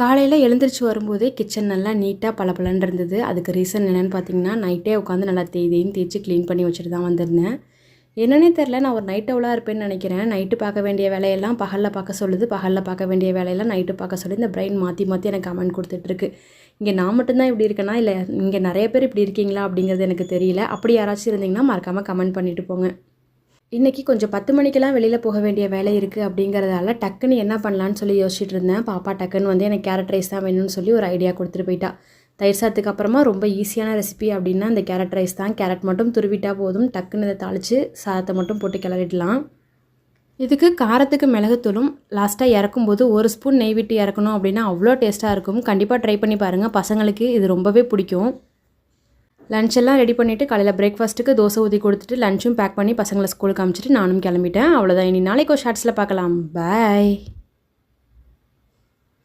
காலையில் எழுந்திரிச்சு வரும்போதே கிச்சன் நல்லா நீட்டாக பளபளன்னு இருந்தது. அதுக்கு ரீசன் என்னென்னு பார்த்தீங்கன்னா, நைட்டே உட்காந்து நல்லா தேய்ச்சி க்ளீன் பண்ணி வச்சுட்டு தான் வந்திருந்தேன். என்னன்னே தெரில, நான் ஒரு நைட் அவுலாக இருப்பேன்னு நினைக்கிறேன். நைட்டு பார்க்க வேண்டிய வேலையெல்லாம் பகலில் பார்க்க சொல்லுது, பகலில் பார்க்க வேண்டிய வேலையெல்லாம் நைட்டு பார்க்க சொல்லி இந்த பிரெயின் மாற்றி எனக்கு கமெண்ட் கொடுத்துட்ருக்கு. இங்கே நான் மட்டும்தான் இப்படி இருக்கேனா, இல்லை இங்கே நிறைய பேர் இப்படி இருக்கீங்களா அப்படிங்கிறது எனக்கு தெரியல. அப்படி யாராச்சும் இருந்தீங்கன்னா மறக்காமல் கமெண்ட் பண்ணிவிட்டு போங்க. இன்றைக்கி கொஞ்சம் 10 மணிக்கெல்லாம் வெளியில் போக வேண்டிய வேலை இருக்குது அப்படிங்கிறதால டக்குன்னு என்ன பண்ணலான்னு சொல்லி யோசிச்சுட்டு இருந்தேன். பாப்பா டக்குன்னு வந்து எனக்கு கேரட் ரைஸ் தான் வேணும்னு சொல்லி ஒரு ஐடியா கொடுத்துட்டு போயிட்டா. தயிர் சாதத்துக்கு அப்புறமா ரொம்ப ஈஸியான ரெசிபி அப்படின்னா அந்த கேரட் ரைஸ் தான். கேரட் மட்டும் துருவிட்டால் போதும், டக்குன்னு இதை தாளித்து சாதத்தை மட்டும் போட்டு கிளறிடலாம். இதுக்கு காரத்துக்கு மிளகுத்தூளும் லாஸ்ட்டாக இறக்கும்போது 1 ஸ்பூன் நெய் விட்டு இறக்கணும் அப்படின்னா அவ்வளோ டேஸ்ட்டாக இருக்கும். கண்டிப்பாக ட்ரை பண்ணி பாருங்கள், பசங்களுக்கு இது ரொம்பவே பிடிக்கும். லன்ச் எல்லாம் ரெடி பண்ணிவிட்டு காலையில் பிரேக்ஃபாஸ்ட்டுக்கு தோசை ஊற்றி கொடுத்துட்டு லஞ்சும் பேக் பண்ணி பசங்களை ஸ்கூலுக்கு அனுப்பிச்சிட்டு நானும் கிளம்பிட்டேன். அவ்வளோதான். இனி நாளைக்கு ஒரு ஷார்ட்ஸில் பார்க்கலாம். பாய்.